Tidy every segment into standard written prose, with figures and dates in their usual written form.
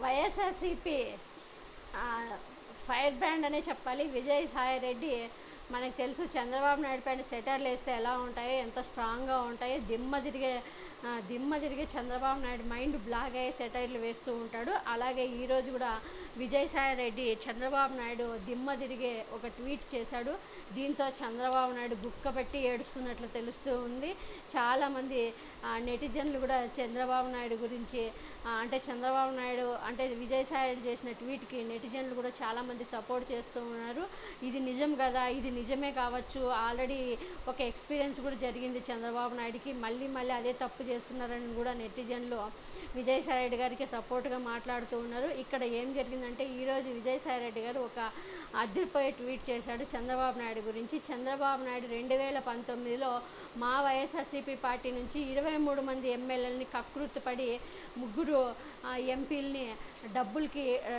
YSRCP fire brand అనే చెప్పాలి. విజయసాయి రెడ్డి మనకు తెలుసు చంద్రబాబు నాయుడు పైన సెటర్లు వేస్తే ఎలా ఉంటాయో, ఎంత స్ట్రాంగ్గా ఉంటాయో, దిమ్మ తిరిగే చంద్రబాబు నాయుడు మైండ్ బ్లాక్ అయ్యే సెటైర్లు వేస్తూ ఉంటాడు. అలాగే ఈరోజు కూడా విజయసాయి రెడ్డి చంద్రబాబు నాయుడు దిమ్మ తిరిగే ఒక ట్వీట్ చేశాడు. దీంతో చంద్రబాబు నాయుడు గుక్కబెట్టి ఏడుస్తున్నట్లు తెలుస్తూ ఉంది. చాలామంది నెటిజన్లు కూడా చంద్రబాబు నాయుడు గురించి అంటే చంద్రబాబు నాయుడు అంటే విజయసాయి రెడ్డి చేసిన ట్వీట్కి నెటిజన్లు కూడా చాలామంది సపోర్ట్ చేస్తూ ఉన్నారు. ఇది నిజం కదా, ఇది నిజమే కావచ్చు, ఆల్రెడీ ఒక ఎక్స్పీరియన్స్ కూడా జరిగింది చంద్రబాబు నాయుడుకి, మళ్ళీ అదే తప్పు చేస్తున్నారని కూడా నెటిజన్లు విజయసాయి రెడ్డి గారికి సపోర్ట్గా మాట్లాడుతూ ఉన్నారు. ఇక్కడ ఏం జరిగిందంటే ఈరోజు విజయసాయి రెడ్డి గారు ఒక అదిరిపోయే ట్వీట్ చేశాడు చంద్రబాబు నాయుడు గురించి. చంద్రబాబు నాయుడు 2019లో మా వైఎస్ఆర్సీపీ పార్టీ నుంచి 23 మంది ఎమ్మెల్యేలని కకృత్తుపడి 3 ఎంపీలని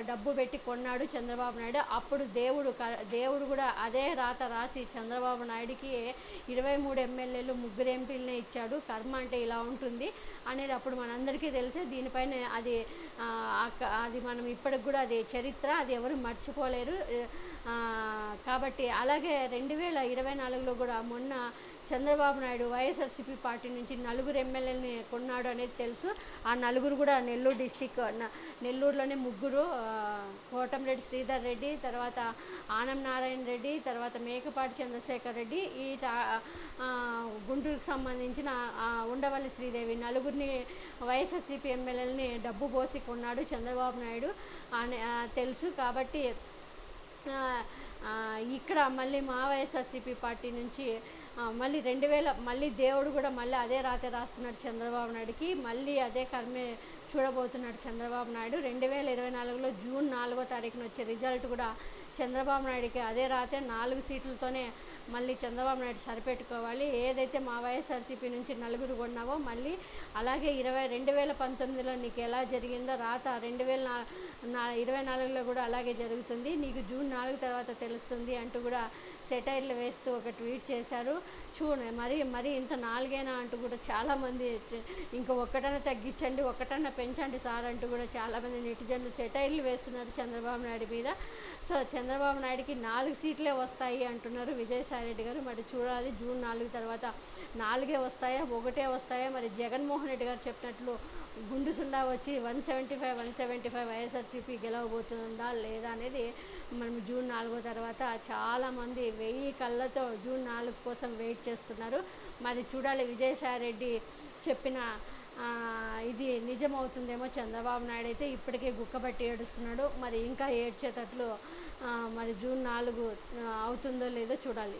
డబ్బు పెట్టి కొన్నాడు చంద్రబాబు నాయుడు. అప్పుడు దేవుడు కూడా అదే రాత రాసి చంద్రబాబు నాయుడికి 23 ఎమ్మెల్యేలు 3 ఎంపీలనే ఇచ్చాడు. కర్మ అంటే ఇలా ఉంటుంది అనేది అప్పుడు మనందరికీ తెలిసే. దీనిపైన అది మనం ఇప్పటికి కూడా అది చరిత్ర, అది ఎవరు మర్చిపోలేరు. కాబట్టి అలాగే 2024లో కూడా మొన్న చంద్రబాబు నాయుడు వైఎస్ఆర్సీపీ పార్టీ నుంచి 4 ఎమ్మెల్యేలని కొన్నాడు అనేది తెలుసు. ఆ 4 కూడా నెల్లూరు డిస్టిక్, నెల్లూరులోనే 3 కోటంరెడ్డి శ్రీధర్ రెడ్డి, తర్వాత ఆనం నారాయణ రెడ్డి, తర్వాత మేకపాటి చంద్రశేఖర్ రెడ్డి, ఈ గుంటూరుకు సంబంధించిన ఉండవల్లి శ్రీదేవి 4 వైఎస్ఆర్సీపీ ఎమ్మెల్యేలని డబ్బు పోసి కొన్నాడు చంద్రబాబు నాయుడు అని తెలుసు. కాబట్టి ఇక్కడ మళ్ళీ మా వైఎస్ఆర్సీపీ పార్టీ నుంచి మళ్ళీ దేవుడు కూడా మళ్ళీ అదే రాతే రాస్తున్నాడు చంద్రబాబు నాయుడుకి, మళ్ళీ అదే కర్మే చూడబోతున్నాడు చంద్రబాబు నాయుడు. 2024లో జూన్ 4వ తారీఖున వచ్చే రిజల్ట్ కూడా చంద్రబాబు నాయుడికి అదే రాతే 4 సీట్లతోనే మళ్ళీ చంద్రబాబు నాయుడు సరిపెట్టుకోవాలి. ఏదైతే మా వైఎస్ఆర్సీపీ నుంచి 4 కొన్నావో మళ్ళీ అలాగే 2019లో నీకు ఎలా జరిగిందో రాత 2024లో కూడా అలాగే జరుగుతుంది, నీకు జూన్ 4 తర్వాత తెలుస్తుంది అంటూ కూడా సెటైర్లు వేస్తూ ఒక ట్వీట్ చేశారు. మరి ఇంత 4 అంటూ కూడా చాలామంది ఇంకా ఒక్కటన్నా తగ్గించండి, ఒక్కటన్నా పెంచండి సార్ అంటూ కూడా చాలామంది నెటిజన్లు సెటైర్లు వేస్తున్నారు చంద్రబాబు నాయుడు మీద. సో చంద్రబాబు నాయుడికి 4 సీట్లే వస్తాయి అంటున్నారు విజయసాయి రెడ్డి గారు. మరి చూడాలి జూన్ 4 తర్వాత 4 వస్తాయా, 1 వస్తాయా? మరి జగన్మోహన్ రెడ్డి గారు చెప్పినట్లు గుండు సుండా వచ్చి 175 వైఎస్ఆర్సీపీ గెలవబోతుందా లేదా అనేది మనం జూన్ 4 తర్వాత చాలామంది 1000 కళ్ళతో జూన్ 4 కోసం వెయిట్ చేస్తున్నారు. మరి చూడాలి విజయసాయి రెడ్డి చెప్పిన ఇది నిజమవుతుందేమో. చంద్రబాబు నాయుడు అయితే ఇప్పటికే గుక్కబట్టి ఏడుస్తున్నాడు, మరి ఇంకా ఏడ్చేటట్లు మరి జూన్ 4 అవుతుందో లేదో చూడాలి.